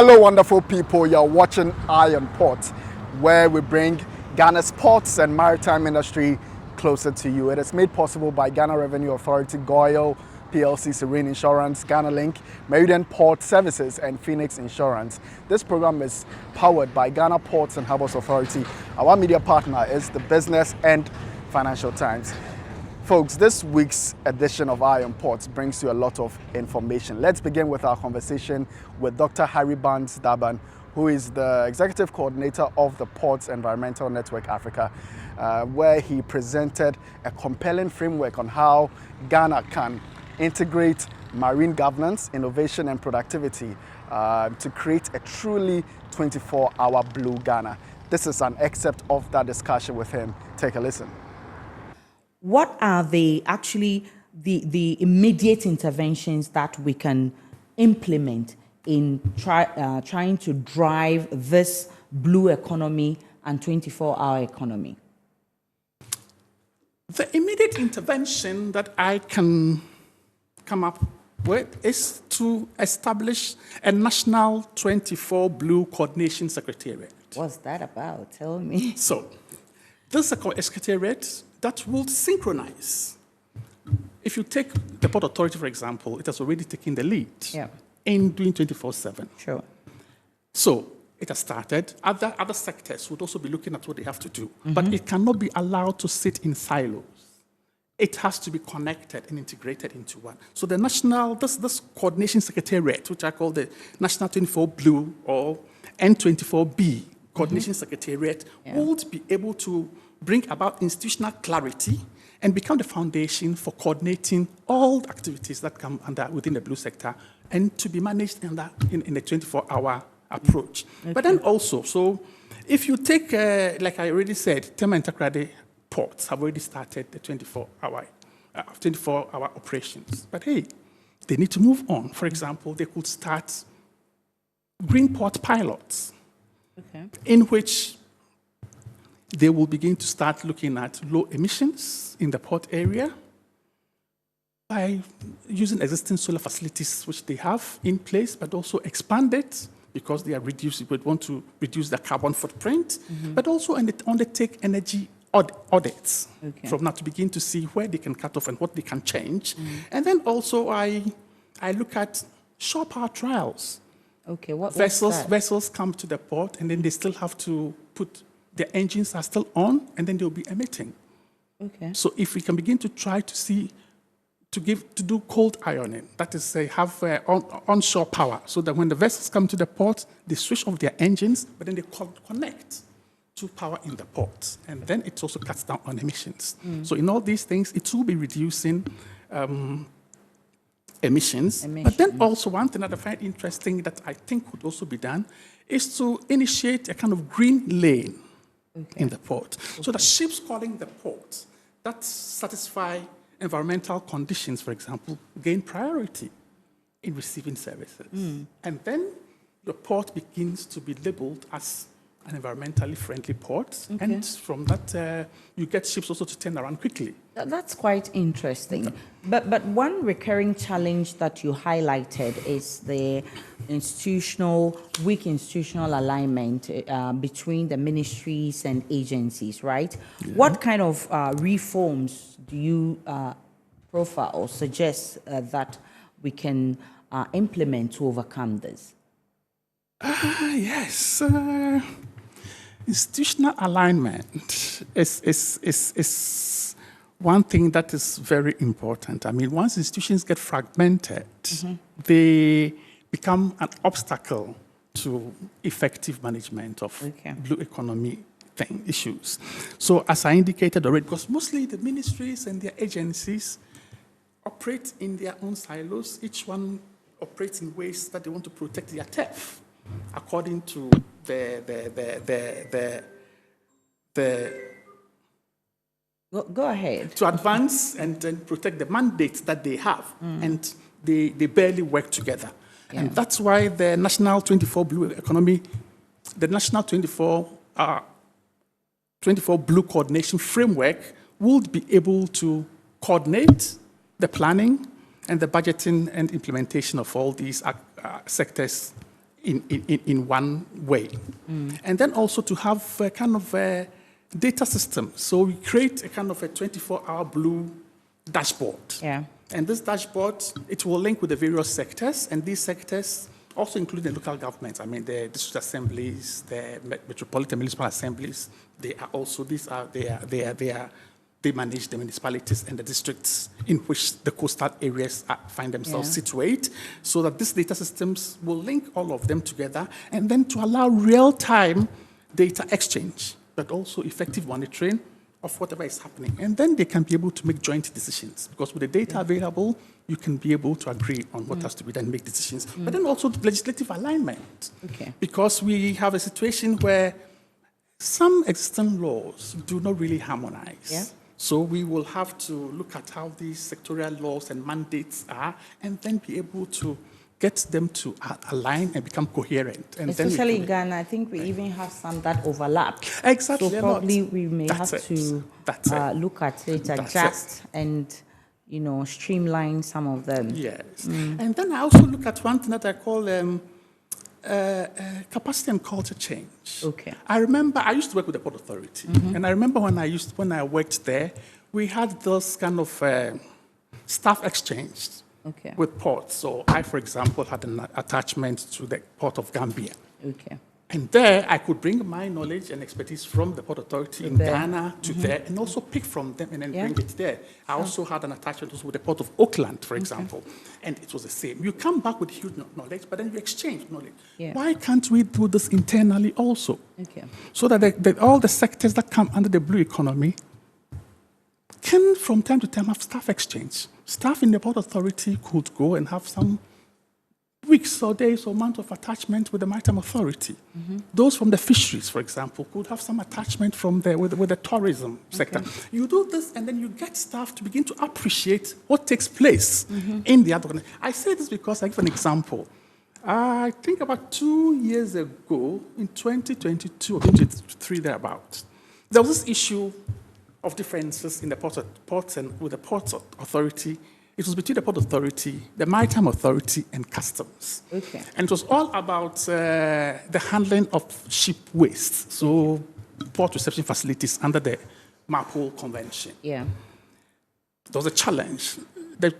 Hello, wonderful people. You're watching Eye on Port, where we bring Ghana's ports and maritime industry closer to you. It is made possible by Ghana Revenue Authority, GOIL, PLC, Serene Insurance, Ghana Link, Meridian Port Services, and Phoenix Insurance. This program is powered by Ghana Ports and Harbours Authority. Our media partner is the Business and Financial Times. Folks, this week's edition of Eye on Ports brings you a lot of information. Let's begin with our conversation with Dr. Harry Barnes Daban, who is the Executive Coordinator of the Ports Environmental Network Africa, where he presented a compelling framework on how Ghana can integrate marine governance, innovation, and productivity to create a truly 24-hour blue Ghana. This is an excerpt of that discussion with him. Take a listen. What are the immediate interventions that we can implement in trying to drive this blue economy and 24-hour economy? The immediate intervention that I can come up with is to establish a national 24 Blue Coordination Secretariat. What's that about? Tell me. So, this is a secretariat that will synchronize. If you take the Port Authority, for example, it has already taken the lead in doing 24/7. Sure. So it has started. Other sectors would also be looking at what they have to do, but it cannot be allowed to sit in silos. It has to be connected and integrated into one. So the national, this coordination secretariat, which I call the National 24 Blue or N24B Coordination Secretariat, would be able to bring about institutional clarity and become the foundation for coordinating all the activities that come within the blue sector and to be managed in a 24-hour approach. Okay. But then also, so if you take, like I already said, Tema and Takoradi ports have already started the 24-hour operations. But hey, they need to move on. For example, they could start green port pilots, in which they will begin to start looking at low emissions in the port area by using existing solar facilities which they have in place, but also expand it because they would want to reduce the carbon footprint, but also undertake energy audits from now to begin to see where they can cut off and what they can change. And then also I look at shore power trials. Okay, what vessels come to the port and then they still have to put the engines are still on, and then they'll be emitting. Okay. So if we can begin to try to see, to do cold ironing, that is, have onshore power, so that when the vessels come to the port, they switch off their engines, but then they connect to power in the port, and then it also cuts down on emissions. So in all these things, it will be reducing emissions. But then also one thing that I find interesting that I think would also be done is to initiate a kind of green lane in the port. So the ships calling the port that satisfy environmental conditions, for example, gain priority in receiving services. And then the port begins to be labeled as an environmentally friendly port. And from that, you get ships also to turn around quickly. That's quite interesting. But one recurring challenge that you highlighted is the weak institutional alignment between the ministries and agencies, right? Yeah. What kind of reforms do you profile or suggest that we can implement to overcome this? Yes. Institutional alignment is one thing that is very important. I mean, once institutions get fragmented, they become an obstacle to effective management of blue economy issues. So as I indicated already, because mostly the ministries and their agencies operate in their own silos, each one operates in ways that they want to protect their turf according to Go ahead. To advance and protect the mandates that they have, and they barely work together. Yeah. And that's why the National 24 Blue Economy, the National 24 Blue Coordination Framework would be able to coordinate the planning and the budgeting and implementation of all these sectors in one way. And then also to have a kind of a data system. So we create a kind of a 24-hour blue dashboard. Yeah. And this dashboard, it will link with the various sectors, and these sectors also include the local governments. I mean, the district assemblies, the metropolitan municipal assemblies. They are also they manage the municipalities and the districts in which the coastal areas find themselves situate, so that these data systems will link all of them together, and then to allow real-time data exchange, but also effective monitoring of whatever is happening. And then they can be able to make joint decisions, because with the data available, you can be able to agree on what has to be done and make decisions. But then also legislative alignment, because we have a situation where some existing laws do not really harmonize. Yeah. So we will have to look at how these sectorial laws and mandates are, and then be able to get them to align and become coherent. And especially in Ghana, I think we even have some that overlap. Exactly. So probably we may have to look at it, adjust, and streamline some of them. Yes. And then I also look at one thing that I call capacity and culture change. Okay. I remember I used to work with the Port Authority, and I remember when I worked there, we had those kind of staff exchange with ports. So I, for example, had an attachment to the Port of Gambia. Okay. And there, I could bring my knowledge and expertise from the Port Authority in Ghana to there, and also pick from them and then bring it there. I also had an attachment also with the Port of Auckland, for example, and it was the same. You come back with huge knowledge, but then you exchange knowledge. Yeah. Why can't we do this internally also? Okay. So that all the sectors that come under the blue economy can, from time to time, have staff exchange. Staff in the Port Authority could go and have some weeks or days or months of attachment with the Maritime Authority. Those from the fisheries, for example, could have some attachment with the tourism sector. You do this, and then you get staff to begin to appreciate what takes place in the other. I say this because I give an example. I think about 2 years ago, in 2022 or 2023 thereabouts, there was this issue of differences in the ports and with the Ports Authority. It was between the Port Authority, the Maritime Authority, and Customs. Okay. And it was all about the handling of ship waste, so port reception facilities under the MARPOL Convention. Yeah. There was a challenge. The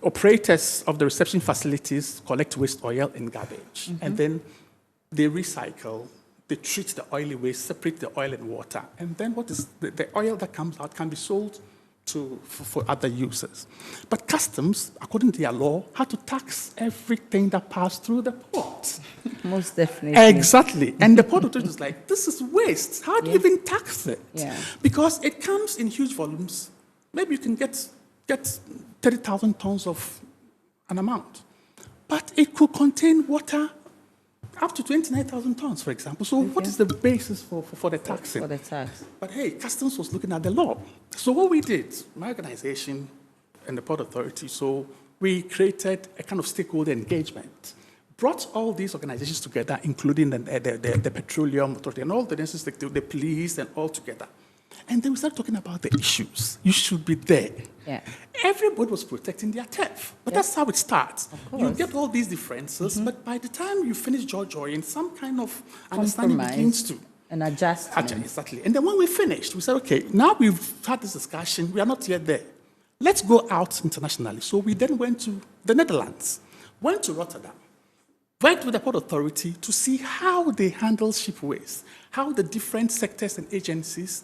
operators of the reception facilities collect waste oil and garbage, and then they recycle. They treat the oily waste, separate the oil and water, and then what is the oil that comes out can be sold for other users. But customs, according to their law, had to tax everything that passed through the port. Most definitely. Exactly. And the port authority is like, this is waste. How do you even tax it? Yeah. Because it comes in huge volumes. Maybe you can get 30,000 tons of an amount. But it could contain water up to 29,000 tons, for example. So what is the basis for the taxing? For the tax. But hey, Customs was looking at the law. So what we did, my organization and the Port Authority, so we created a kind of stakeholder engagement, brought all these organizations together, including the Petroleum Authority and all the agencies, the police and all together. And then we started talking about the issues. You should be there. Yeah. Everybody was protecting their turf. But that's how it starts. You get all these differences, but by the time you finish joining, some kind of understanding begins to. An adjustment. Exactly. And then when we finished, we said, okay, now we've had this discussion. We are not yet there. Let's go out internationally. So we then went to the Netherlands, went to Rotterdam, went with the Port Authority to see how they handle ship waste, how the different sectors and agencies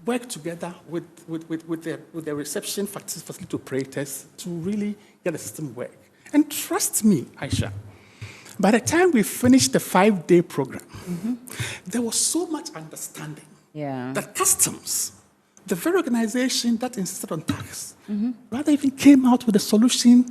work together with the reception facility operators to really get the system work. And trust me, Aisha, by the time we finished the 5-day program, there was so much understanding that Customs, the very organization that insisted on tax, rather even came out with a solution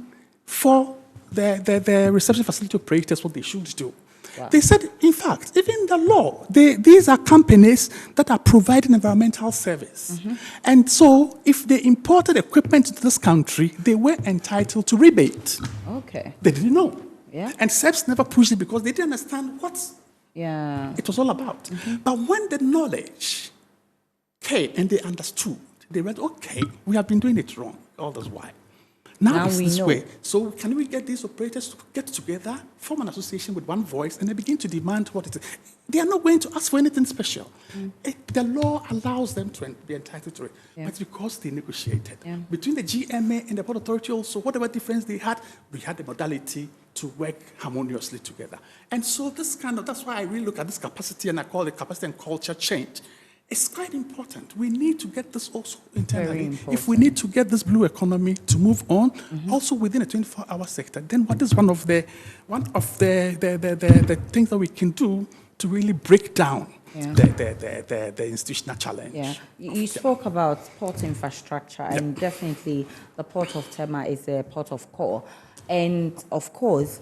for the reception facility operators, what they should do. Wow. They said, in fact, even the law, these are companies that are providing environmental service. And so if they imported equipment into this country, they were entitled to rebate. Okay. They didn't know. Yeah. And SEPs never pushed it because they didn't understand what it was all about. But when the knowledge came and they understood, they read, okay, we have been doing it wrong all this while. Now it's we this know. way. So can we get these operators to get together, form an association with one voice, and they begin to demand what it is? They are not going to ask for anything special. The law allows them to be entitled to it. Yeah. But because they negotiated. Yeah. Between the GMA and the Port Authority also, whatever difference they had, we had the modality to work harmoniously together. And so that's why I really look at this capacity, and I call it capacity and culture change. It's quite important. We need to get this also internally. If we need to get this blue economy to move on, also within a 24-hour sector, then what is one of the things that we can do to really break down the institutional challenge? Yeah, you spoke about port infrastructure, and definitely the port of Tema is a port of call. And of course,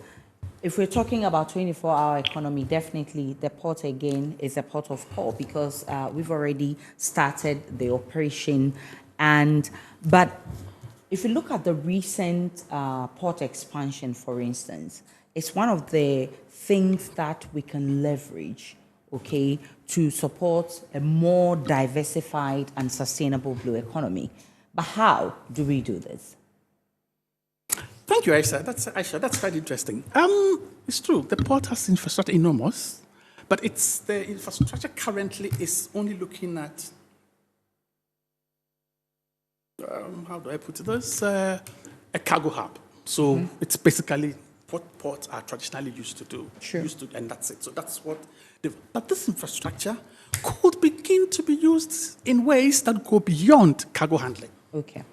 if we're talking about 24-hour economy, definitely the port again is a port of call, because we've already started the operation. But if you look at the recent port expansion, for instance, it's one of the things that we can leverage, okay, to support a more diversified and sustainable blue economy. But how do we do this? Thank you, Aisha. That's quite interesting. It's true. The port has infrastructure enormous, but the infrastructure currently is only looking at how do I put this? A cargo hub. So it's basically what ports are traditionally used to do. Sure. And that's it. So that's what. But this infrastructure could begin to be used in ways that go beyond cargo handling. Okay.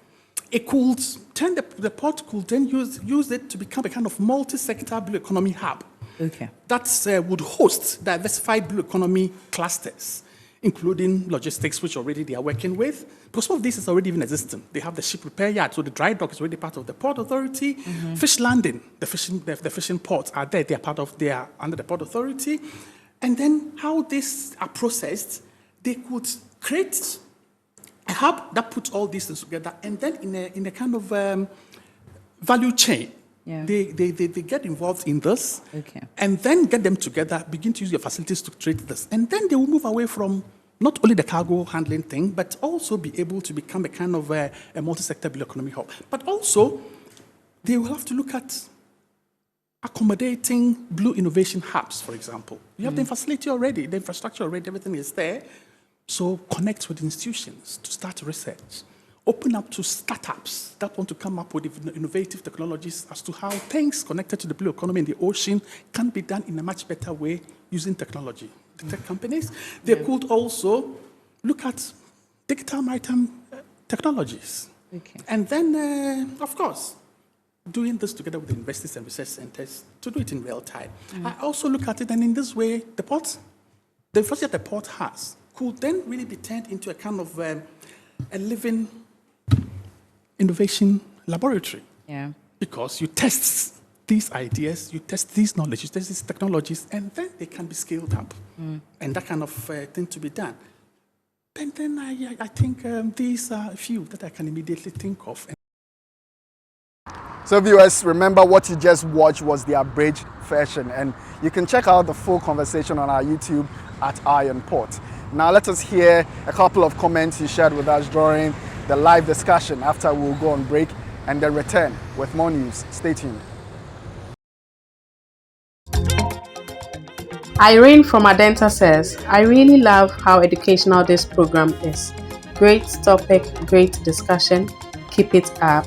It could turn the port could then use it to become a kind of multi-sector blue economy hub. Okay. That would host diversified blue economy clusters, including logistics, which already they are working with. Because some of this is already even existing. They have the ship repair yard, so the dry dock is already part of the Port Authority. Fish landing, the fishing ports are there. They are under the Port Authority. And then how these are processed, they could create a hub that puts all these things together, and then in a kind of value chain, they get involved in this, and then get them together, begin to use your facilities to trade this, and then they will move away from not only the cargo handling thing, but also be able to become a kind of a multi-sector blue economy hub. But also, they will have to look at accommodating blue innovation hubs, for example. You have the facility already, the infrastructure already, everything is there. So connect with institutions to start research. Open up to startups that want to come up with innovative technologies as to how things connected to the blue economy in the ocean can be done in a much better way using technology. The tech companies, they could also look at digital maritime technologies. And then, of course, doing this together with the universities and research centers to do it in real time. I also look at it, and in this way, the infrastructure the port has could then really be turned into a kind of a living innovation laboratory. Yeah. Because you test these ideas, you test these knowledge, you test these technologies, and then they can be scaled up. And that kind of thing to be done. And then I think these are a few that I can immediately think of. So viewers, remember what you just watched was the abridged version, and you can check out the full conversation on our YouTube at Iron Port. Now let us hear a couple of comments you shared with us during the live discussion after we'll go on break and then return with more news. Stay tuned. Irene from Adenta says, I really love how educational this program is. Great topic, great discussion. Keep it up.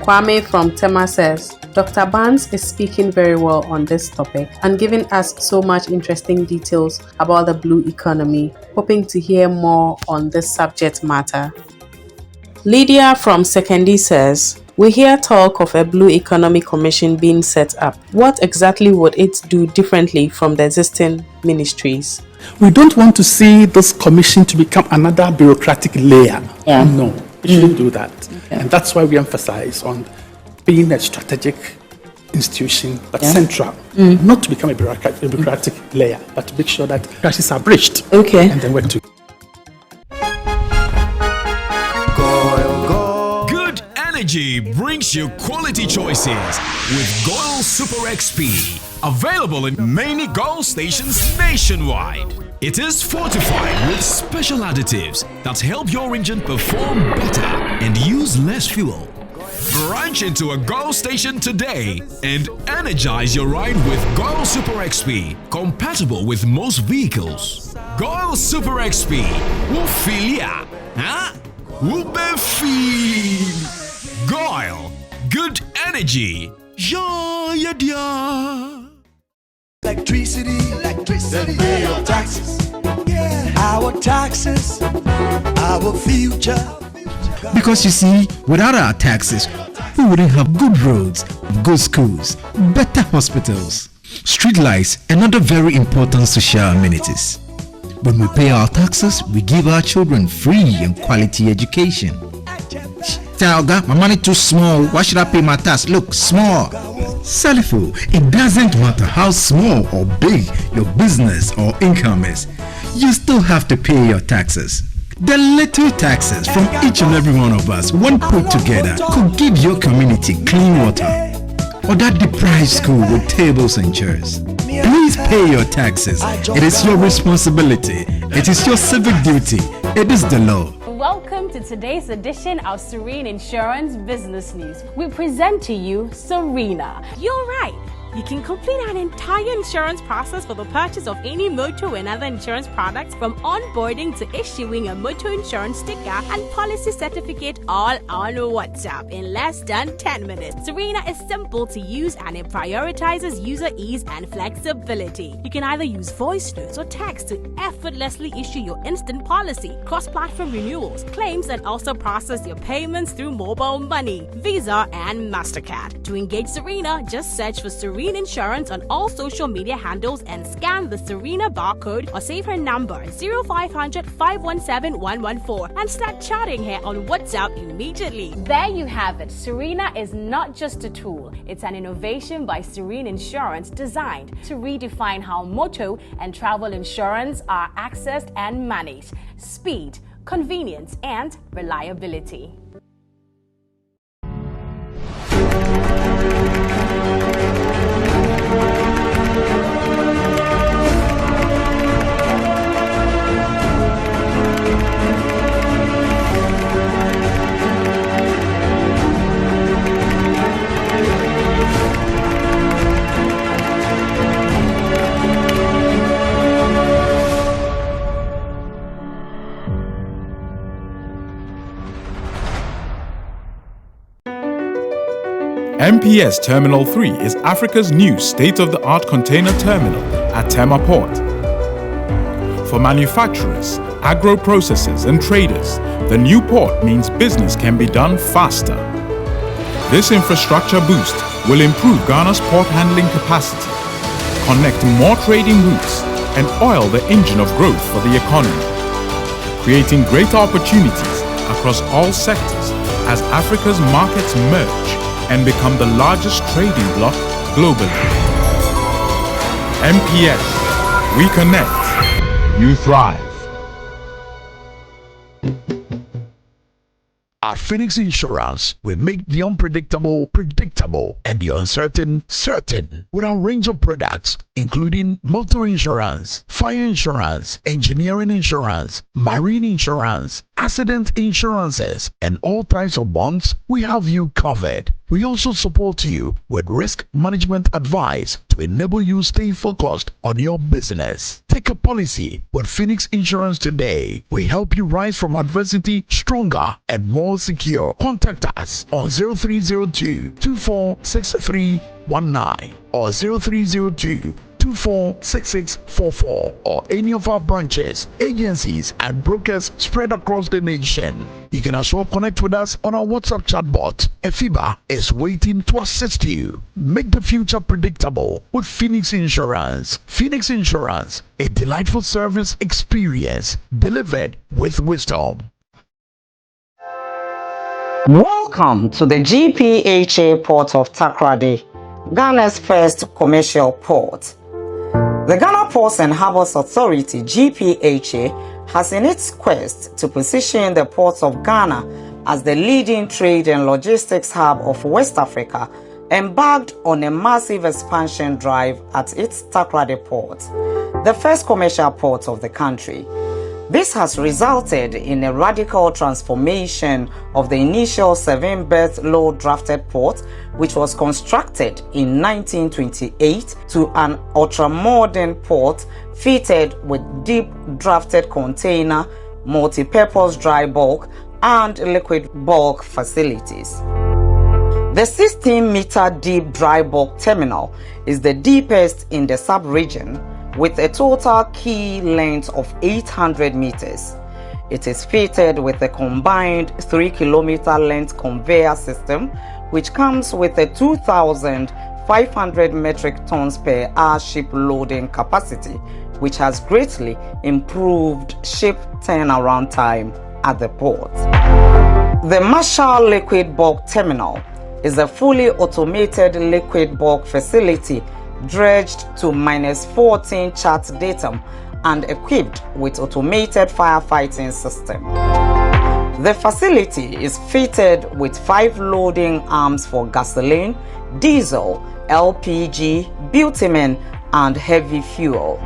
Kwame from Tema says, Dr. Barnes is speaking very well on this topic and giving us so much interesting details about the blue economy. Hoping to hear more on this subject matter. Lydia from Sekendi says, we hear talk of a Blue Economy Commission being set up. What exactly would it do differently from the existing ministries? We don't want to see this commission to become another bureaucratic layer. No, it shouldn't do that. And that's why we emphasize on being a strategic institution, but central, not to become a bureaucratic layer, but to make sure that crises are bridged and then work together. Good energy brings you quality choices with Goil Super XP. Available in many Goil stations nationwide. It is fortified with special additives that help your engine perform better and use less fuel. Branch into a GOIL station today and energize your ride with GOIL Super XP, compatible with most vehicles. GOIL Super XP will feel ya, huh? Will be feel. GOIL, good energy. Yeah, yeah. Electricity, then pay your taxes. Yeah. Our taxes, our future. Because you see, without our taxes, we wouldn't have good roads, good schools, better hospitals, street lights, and other very important social amenities. When we pay our taxes, we give our children free and quality education. Talga, my money too small. Why should I pay my tax? Look, small. Salifo, it doesn't matter how small or big your business or income is, you still have to pay your taxes. The little taxes from each and every one of us, when put together, could give your community clean water or that deprived school with tables and chairs. Please pay your taxes. It is your responsibility. It is your civic duty. It is the law. Welcome to today's edition of Serene Insurance Business News. We present to you Serena. You're right. You can complete an entire insurance process for the purchase of any motor and other insurance products, from onboarding to issuing a motor insurance sticker and policy certificate, all on WhatsApp in less than 10 minutes. Serena is simple to use and it prioritizes user ease and flexibility. You can either use voice notes or text to effortlessly issue your instant policy, cross-platform renewals, claims, and also process your payments through mobile money, Visa, and MasterCard. To engage Serena, just search for Serena Insurance on all social media handles and scan the Serena barcode or save her number 0500 517 114 and start chatting her on WhatsApp immediately. There you have it. Serena is not just a tool, it's an innovation by Serene Insurance designed to redefine how motor and travel insurance are accessed and managed. Speed, convenience, and reliability. MPS Terminal 3 is Africa's new state-of-the-art container terminal at Tema Port. For manufacturers, agro-processors and traders, the new port means business can be done faster. This infrastructure boost will improve Ghana's port handling capacity, connect more trading routes, and oil the engine of growth for the economy, creating greater opportunities across all sectors as Africa's markets merge and become the largest trading bloc globally. MPS, we connect, you thrive. At Phoenix Insurance, we make the unpredictable predictable and the uncertain certain with our range of products, including motor insurance, fire insurance, engineering insurance, marine insurance, accident insurances, and all types of bonds. We have you covered. We also support you with risk management advice to enable you stay focused on your business. Take a policy with Phoenix Insurance today. We help you rise from adversity stronger and more secure. Contact us on 0302 246319 or 0302 246644 or any of our branches, agencies, and brokers spread across the nation. You can as well connect with us on our WhatsApp chatbot. Efiba is waiting to assist you. Make the future predictable with Phoenix Insurance. Phoenix Insurance, a delightful service experience delivered with wisdom. Welcome to the GPHA port of Takoradi, Ghana's first commercial port. The Ghana Ports and Harbours Authority-GPHA has in its quest to position the ports of Ghana as the leading trade and logistics hub of West Africa, embarked on a massive expansion drive at its Takoradi port, the first commercial port of the country. This has resulted in a radical transformation of the initial 7-berth low-drafted port, which was constructed in 1928, to an ultra-modern port fitted with deep-drafted container, multi-purpose dry bulk, and liquid bulk facilities. The 16-meter deep dry bulk terminal is the deepest in the sub-region, with a total quay length of 800 meters. It is fitted with a combined 3-kilometer length conveyor system, which comes with a 2,500 metric tons per hour ship loading capacity, which has greatly improved ship turnaround time at the port. The Marshall Liquid Bulk Terminal is a fully automated liquid bulk facility dredged to -14 chart datum and equipped with automated firefighting system. The facility is fitted with 5 loading arms for gasoline, diesel, LPG, bitumen, and heavy fuel.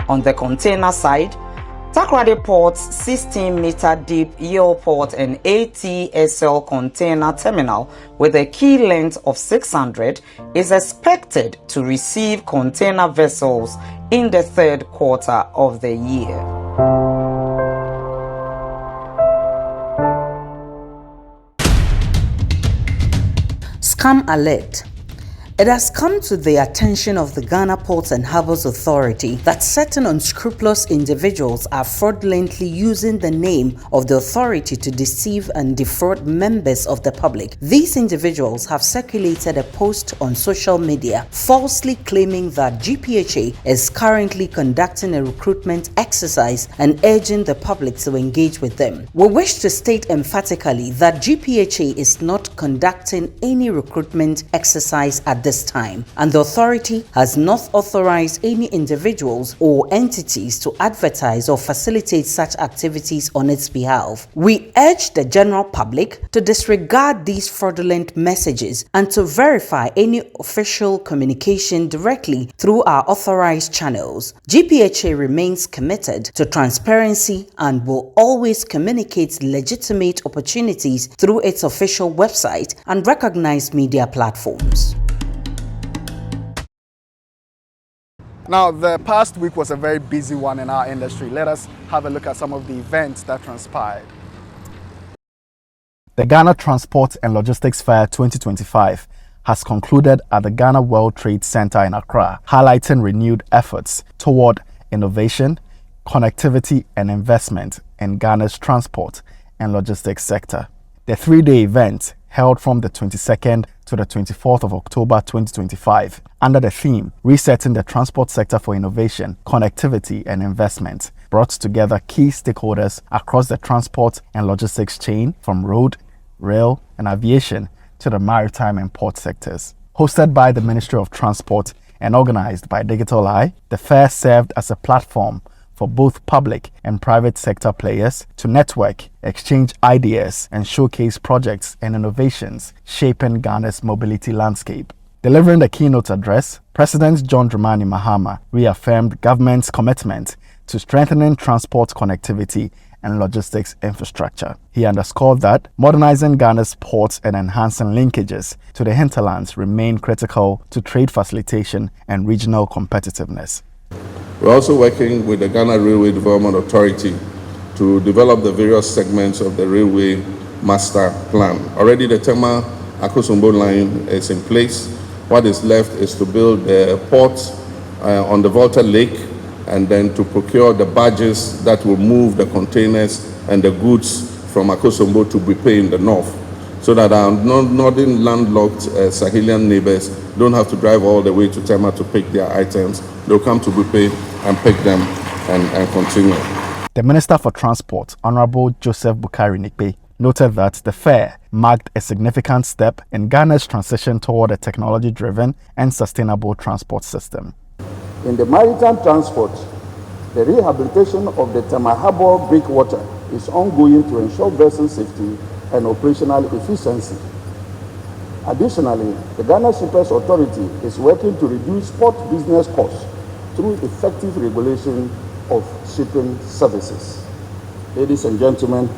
On the container side, Takoradi Port's 16-meter deep yield port and ATSL container terminal with a quay length of 600 is expected to receive container vessels in the 3rd quarter of the year. Scam alert. It has come to the attention of the Ghana Ports and Harbours Authority that certain unscrupulous individuals are fraudulently using the name of the authority to deceive and defraud members of the public. These individuals have circulated a post on social media falsely claiming that GPHA is currently conducting a recruitment exercise and urging the public to engage with them. We wish to state emphatically that GPHA is not conducting any recruitment exercise at this time, and the authority has not authorized any individuals or entities to advertise or facilitate such activities on its behalf. We urge the general public to disregard these fraudulent messages and to verify any official communication directly through our authorized channels. GPHA remains committed to transparency and will always communicate legitimate opportunities through its official website and recognized media platforms. Now, the past week was a very busy one in our industry. Let us have a look at some of the events that transpired. The Ghana Transport and Logistics Fair 2025 has concluded at the Ghana World Trade Center in Accra, highlighting renewed efforts toward innovation, connectivity, and investment in Ghana's transport and logistics sector. The 3-day event, held from the 22nd to the 24th of October 2025, under the theme Resetting the Transport Sector for Innovation, Connectivity and Investment, brought together key stakeholders across the transport and logistics chain, from road, rail, and aviation to the maritime and port sectors. Hosted by the Ministry of Transport and organized by Digital Eye, the fair served as a platform for both public and private sector players to network, exchange ideas, and showcase projects and innovations shaping Ghana's mobility landscape. Delivering the keynote address, President John Dramani Mahama reaffirmed government's commitment to strengthening transport connectivity and logistics infrastructure. He underscored that modernizing Ghana's ports and enhancing linkages to the hinterlands remain critical to trade facilitation and regional competitiveness. We're also working with the Ghana Railway Development Authority to develop the various segments of the railway master plan. Already the Tema Akosombo line is in place. What is left is to build the port on the Volta Lake, and then to procure the barges that will move the containers and the goods from Akosombo to Bipe in the north, so that our northern landlocked Sahelian neighbors don't have to drive all the way to Tema to pick their items. They'll come to Bipe and pick them and continue. The Minister for Transport, Honorable Joseph Bukari Nikpe, noted that the fair marked a significant step in Ghana's transition toward a technology-driven and sustainable transport system. In the maritime transport, the rehabilitation of the Tema Harbour breakwater is ongoing to ensure vessel safety and operational efficiency. Additionally, the Ghana Shippers Authority is working to reduce port business costs through effective regulation of shipping services. Ladies and gentlemen,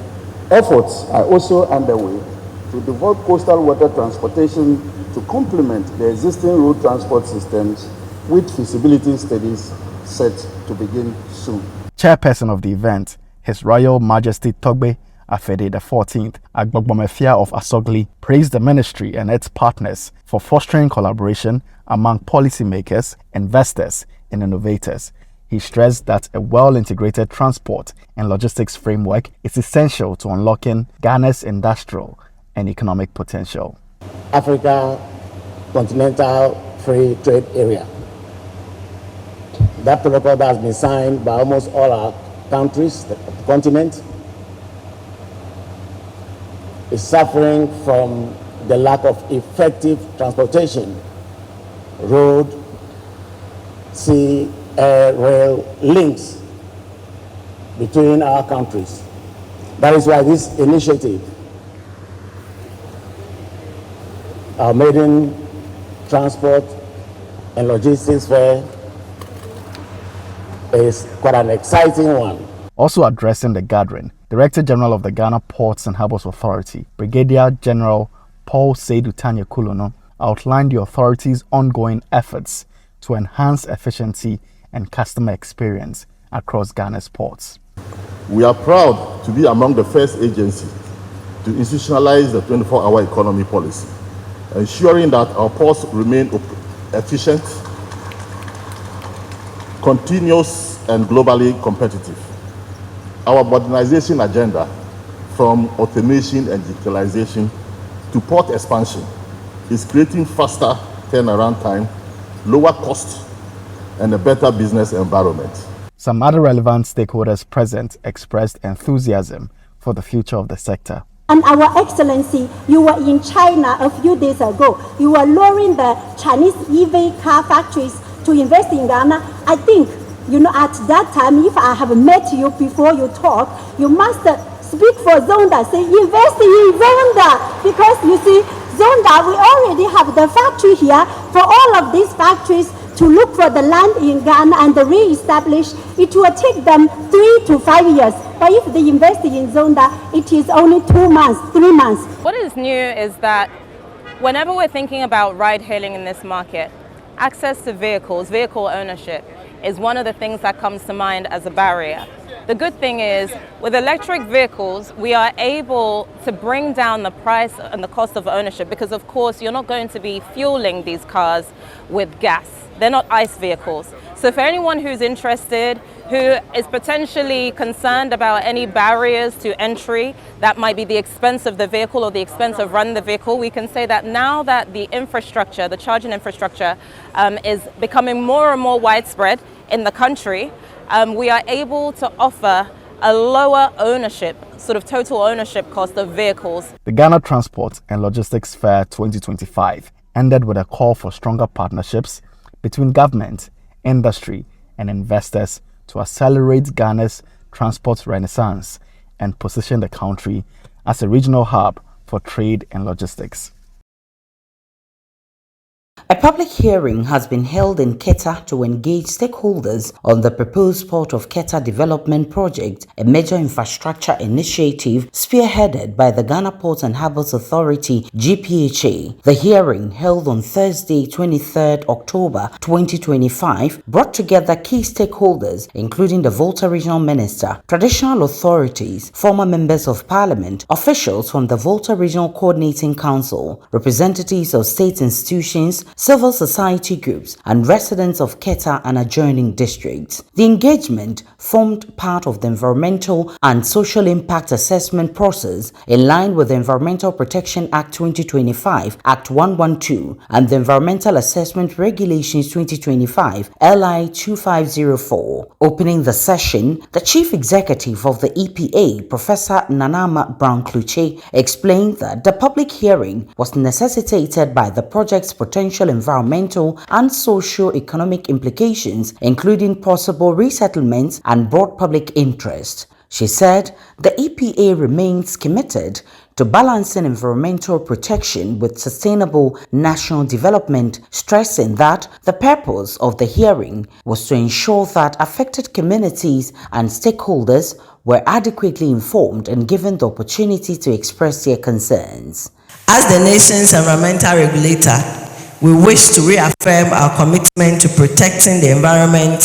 efforts are also underway to develop coastal water transportation to complement the existing road transport systems, with feasibility studies set to begin soon. Chairperson of the event, His Royal Majesty Togbe Afede the 14th, Agbogbomefia of Asogli, praised the ministry and its partners for fostering collaboration among policymakers, investors, and innovators. He stressed that a well-integrated transport and logistics framework is essential to unlocking Ghana's industrial and economic potential. Africa Continental Free Trade Area. That protocol has been signed by almost all our countries, the continent, is suffering from the lack of effective transportation, road, sea, air, rail links between our countries. That is why this initiative, our maiden transport and logistics fair, is quite an exciting one. Also addressing the gathering, Director General of the Ghana Ports and Harbours Authority, Brigadier General Paul Seydou Tanya Kulono, outlined the authority's ongoing efforts to enhance efficiency and customer experience across Ghana's ports. We are proud to be among the first agencies to institutionalize the 24-hour economy policy, ensuring that our ports remain efficient, continuous, and globally competitive. Our modernization agenda, from automation and digitalization to port expansion, is creating faster turnaround time, lower cost, and a better business environment. Some other relevant stakeholders present expressed enthusiasm for the future of the sector. And Our Excellency, you were in China a few days ago. You were luring the Chinese EV car factories to invest in Ghana. I think, at that time, if I have met you before you talk, you must speak for Zonda, say invest in Zonda, because you see, Zonda, we already have the factory here. For all of these factories to look for the land in Ghana and re-establish, it will take them 3 to 5 years. But if they invest in Zonda, it is only 2 months, 3 months. What is new is that whenever we're thinking about ride-hailing in this market, access to vehicles, vehicle ownership, is one of the things that comes to mind as a barrier. The good thing is, with electric vehicles, we are able to bring down the price and the cost of ownership, because of course you're not going to be fueling these cars with gas. They're not ICE vehicles. So for anyone who's interested, who is potentially concerned about any barriers to entry, that might be the expense of the vehicle or the expense of running the vehicle, we can say that now that the infrastructure, the charging infrastructure, is becoming more and more widespread in the country, we are able to offer a lower ownership, sort of total ownership cost of vehicles. The Ghana Transport and Logistics Fair 2025 ended with a call for stronger partnerships between government, industry, and investors to accelerate Ghana's transport renaissance and position the country as a regional hub for trade and logistics. A public hearing has been held in Keta to engage stakeholders on the proposed Port of Keta development project, a major infrastructure initiative spearheaded by the Ghana Ports and Harbours Authority-GPHA. The hearing, held on Thursday, 23rd October 2025, brought together key stakeholders, including the Volta Regional Minister, traditional authorities, former members of parliament, officials from the Volta Regional Coordinating Council, representatives of state institutions, civil society groups, and residents of Keta and adjoining districts. The engagement formed part of the Environmental and Social Impact Assessment process in line with the Environmental Protection Act 2025, Act 112, and the Environmental Assessment Regulations 2025, LI 2504. Opening the session, the Chief Executive of the EPA, Professor Nanama Brown-Kluche, explained that the public hearing was necessitated by the project's potential environmental and socio-economic implications, including possible resettlements and broad public interest. She said the EPA remains committed to balancing environmental protection with sustainable national development, stressing that the purpose of the hearing was to ensure that affected communities and stakeholders were adequately informed and given the opportunity to express their concerns. As the nation's environmental regulator, we wish to reaffirm our commitment to protecting the environment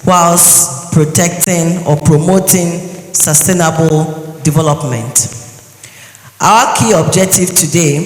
whilst protecting or promoting sustainable development. Our key objective today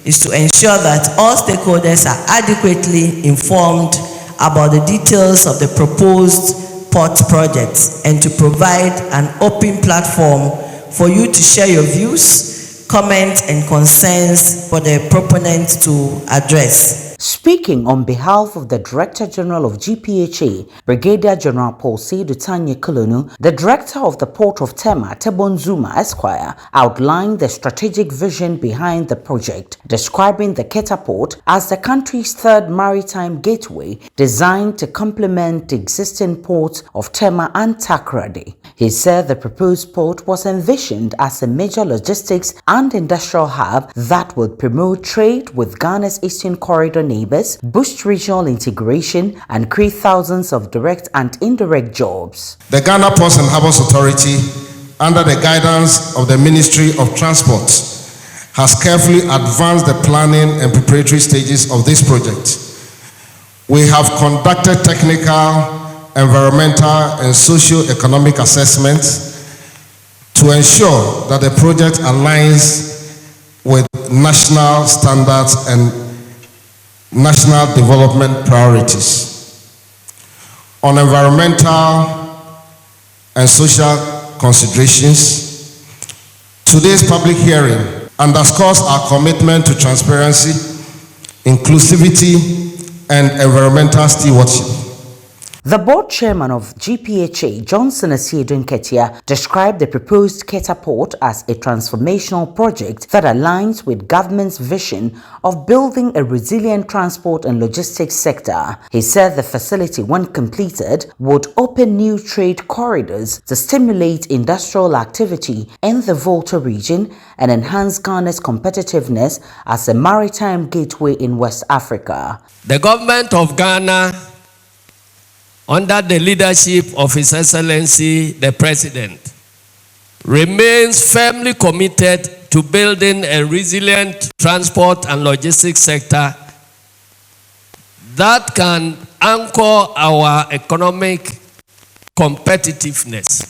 is to ensure that all stakeholders are adequately informed about the details of the proposed port project and to provide an open platform for you to share your views, comments, and concerns for the proponents to address. Speaking on behalf of the Director General of GPHA, Brigadier General Paul Seidu Tanye Kolonu, the Director of the Port of Tema, Tebon Zuma Esquire, outlined the strategic vision behind the project, describing the Keta port as the country's third maritime gateway designed to complement the existing ports of Tema and Takoradi. He said the proposed port was envisioned as a major logistics and industrial hub that would promote trade with Ghana's Eastern Corridor neighbors, boost regional integration, and create thousands of direct and indirect jobs. The Ghana Ports and Harbours Authority, under the guidance of the Ministry of Transport, has carefully advanced the planning and preparatory stages of this project. We have conducted technical, environmental, and socio-economic assessments to ensure that the project aligns with national standards and national development priorities. On environmental and social considerations, today's public hearing underscores our commitment to transparency, inclusivity, and environmental stewardship. The board chairman of GPHA, Johnson Asiedun Ketia, described the proposed Keta port as a transformational project that aligns with government's vision of building a resilient transport and logistics sector. He said the facility, when completed, would open new trade corridors to stimulate industrial activity in the Volta region and enhance Ghana's competitiveness as a maritime gateway in West Africa. The government of Ghana, under the leadership of His Excellency the President, remains firmly committed to building a resilient transport and logistics sector that can anchor our economic competitiveness.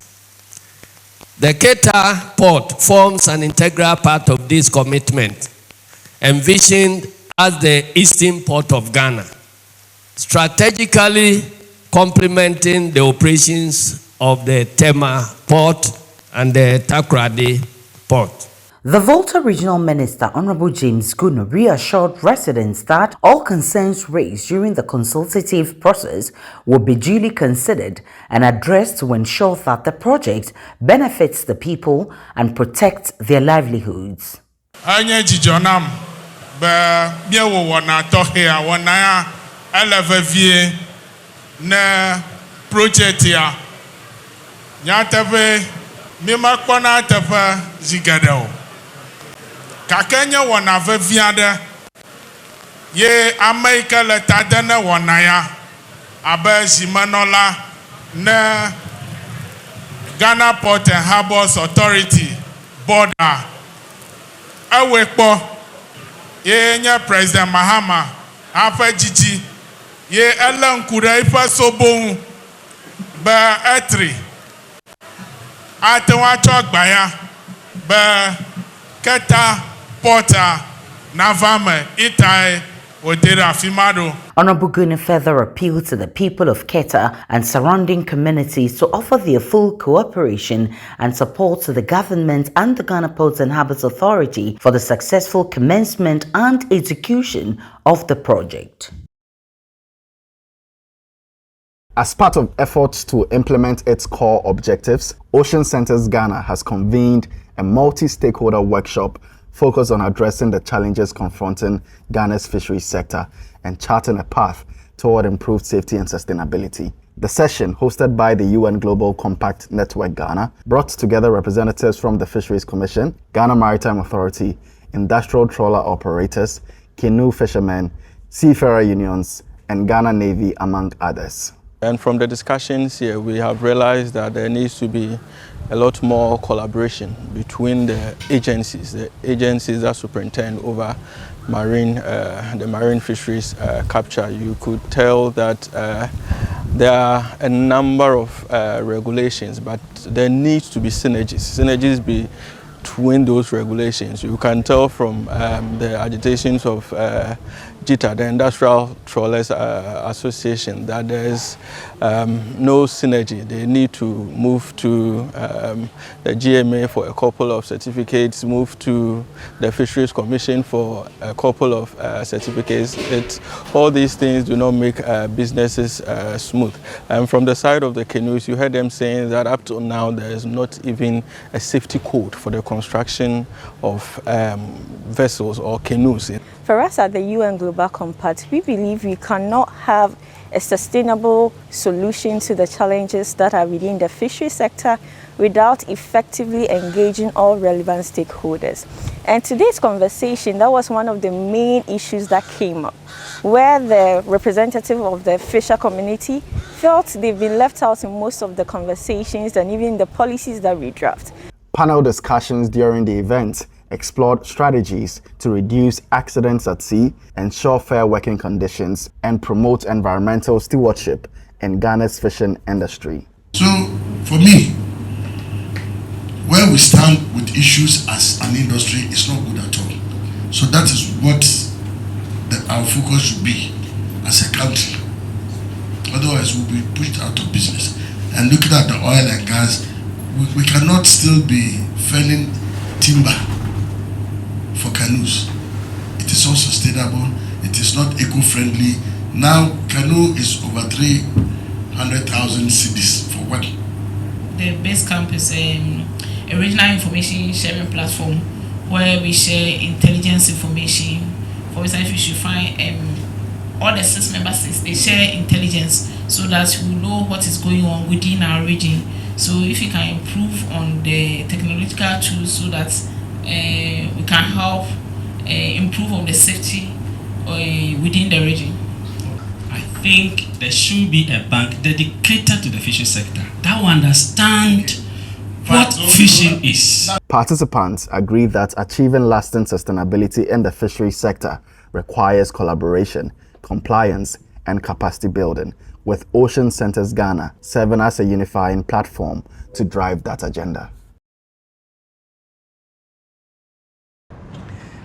The Keta port forms an integral part of this commitment, envisioned as the eastern port of Ghana, strategically complementing the operations of the Tema port and the Takoradi port. The Volta Regional Minister, Honorable James Gunu, reassured residents that all concerns raised during the consultative process will be duly considered and addressed to ensure that the project benefits the people and protects their livelihoods. Na project ya nyatabe mima kwana tafa zigadao kakanya wana veviada ye America le tadana wana ya abe zimanola na Ghana Port and Harbours Authority border awekpo ye nya President Mahama afa jiji ye elan kura ifa sobon ba etri atwa chogbaya ba Keta porta navame itai odera fimado. Honorable Gunu further appealed to the people of Keta and surrounding communities to offer their full cooperation and support to the government and the Ghana Ports and Harbours Authority for the successful commencement and execution of the project. As part of efforts to implement its core objectives, Ocean Centers Ghana has convened a multi-stakeholder workshop focused on addressing the challenges confronting Ghana's fisheries sector and charting a path toward improved safety and sustainability. The session, hosted by the UN Global Compact Network Ghana, brought together representatives from the Fisheries Commission, Ghana Maritime Authority, industrial trawler operators, canoe fishermen, seafarer unions, and Ghana Navy, among others. And from the discussions here, we have realized that there needs to be a lot more collaboration between the agencies that superintend over the marine fisheries capture. You could tell that there are a number of regulations, but there needs to be synergies between those regulations. You can tell from the agitations of GPHA, the Industrial Trawlers Association, that there is no synergy. They need to move to the GMA for a couple of certificates, move to the Fisheries Commission for a couple of certificates. All these things do not make businesses smooth. And from the side of the canoes, you heard them saying that up to now there is not even a safety code for the construction of vessels or canoes. For us at the UN Global Compact, we believe we cannot have a sustainable solution to the challenges that are within the fishery sector without effectively engaging all relevant stakeholders. And today's conversation, that was one of the main issues that came up, where the representative of the fisher community felt they've been left out in most of the conversations and even the policies that we draft. Panel discussions during the event explored strategies to reduce accidents at sea, ensure fair working conditions, and promote environmental stewardship in Ghana's fishing industry. So, for me, where we stand with issues as an industry is not good at all. So that is what our focus should be as a country. Otherwise, we'll be pushed out of business. And looking at the oil and gas, we cannot still be felling timber for canoes. It is unsustainable. It is not eco-friendly. Now, canoe is over 300,000 cedis for what? The base camp is a regional information sharing platform where we share intelligence information. For example, you should find all the 6 member states, they share intelligence so that we know what is going on within our region. So if we can improve on the technological tools so that we can help improve on the safety within the region. I think there should be a bank dedicated to the fishing sector that will understand what fishing is. Participants agree that achieving lasting sustainability in the fishery sector requires collaboration, compliance, and capacity building, with Ocean Centers Ghana serving as a unifying platform to drive that agenda.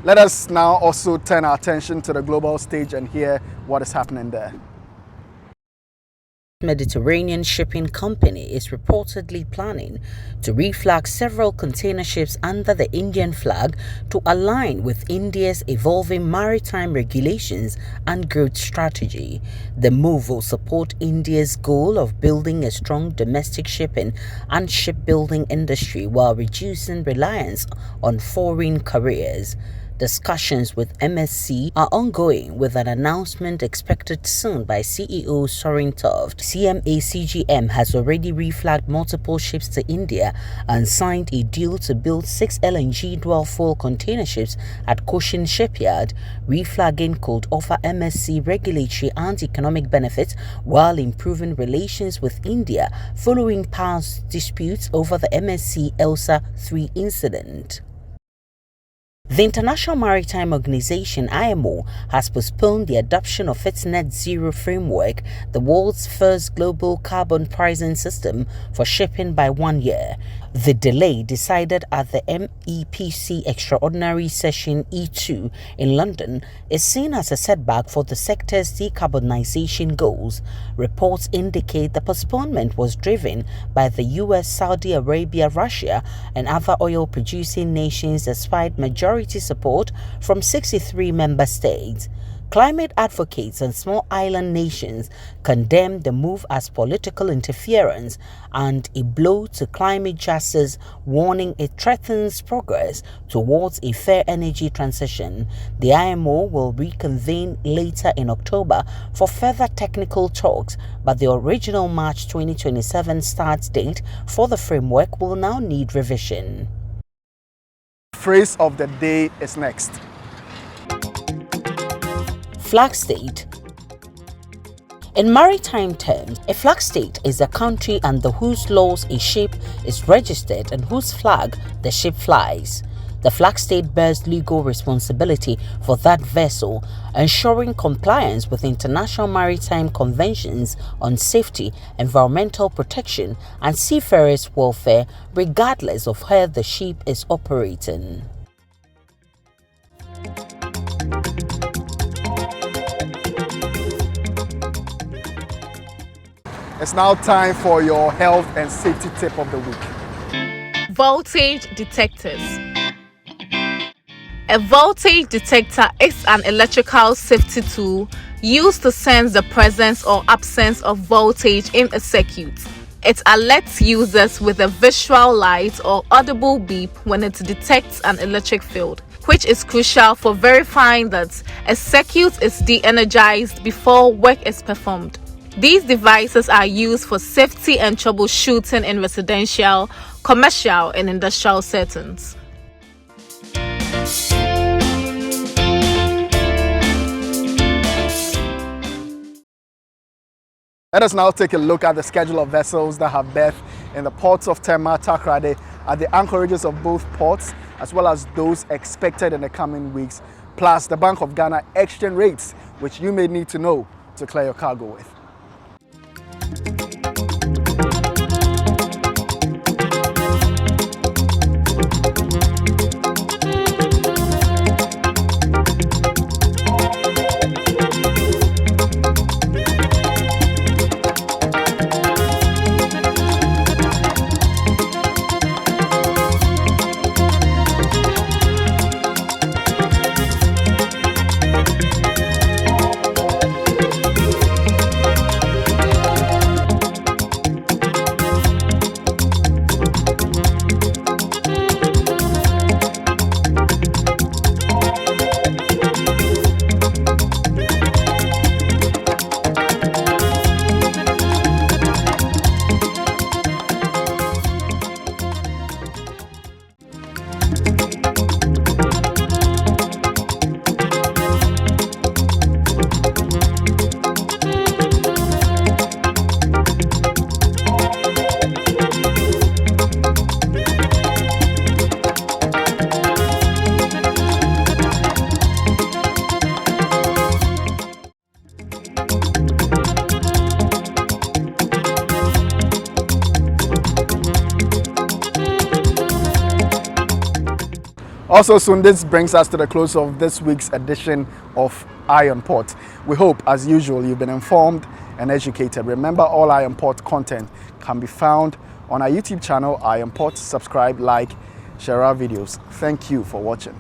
Let us now also turn our attention to the global stage and hear what is happening there. Mediterranean shipping company is reportedly planning to reflag several container ships under the Indian flag to align with India's evolving maritime regulations and growth strategy. The move will support India's goal of building a strong domestic shipping and shipbuilding industry while reducing reliance on foreign carriers. Discussions with MSC are ongoing, with an announcement expected soon by CEO Sorin Toft. CMA CGM has already reflagged multiple ships to India and signed a deal to build 6 LNG dual-fuel container ships at Cochin Shipyard. Reflagging could offer MSC regulatory and economic benefits while improving relations with India following past disputes over the MSC Elsa 3 incident. The International Maritime Organization (IMO) has postponed the adoption of its net zero framework, the world's first global carbon pricing system for shipping, by 1 year. The delay, decided at the MEPC Extraordinary Session E2 in London, is seen as a setback for the sector's decarbonization goals. Reports indicate the postponement was driven by the US, Saudi Arabia, Russia, and other oil-producing nations despite majority support from 63 member states. Climate advocates and small island nations condemn the move as political interference and a blow to climate justice, warning it threatens progress towards a fair energy transition. The IMO will reconvene later in October for further technical talks, but the original March 2027 start date for the framework will now need revision. Phrase of the day is next. Flag state. In maritime terms, a flag state is a country under whose laws a ship is registered and whose flag the ship flies. The flag state bears legal responsibility for that vessel, ensuring compliance with international maritime conventions on safety, environmental protection, and seafarers' welfare, regardless of where the ship is operating. It's now time for your health and safety tip of the week. Voltage detectors. A voltage detector is an electrical safety tool used to sense the presence or absence of voltage in a circuit. It alerts users with a visual light or audible beep when it detects an electric field, which is crucial for verifying that a circuit is de-energized before work is performed. These devices are used for safety and troubleshooting in residential, commercial, and industrial settings. Let us now take a look at the schedule of vessels that have berth in the ports of Tema, Takoradi, at the anchorages of both ports, as well as those expected in the coming weeks, plus the Bank of Ghana exchange rates, which you may need to know to clear your cargo with. Also soon, this brings us to the close of this week's edition of Eye on Port. We hope, as usual, you've been informed and educated. Remember, all Eye on Port content can be found on our YouTube channel, Eye on Port. Subscribe, like, share our videos. Thank you for watching.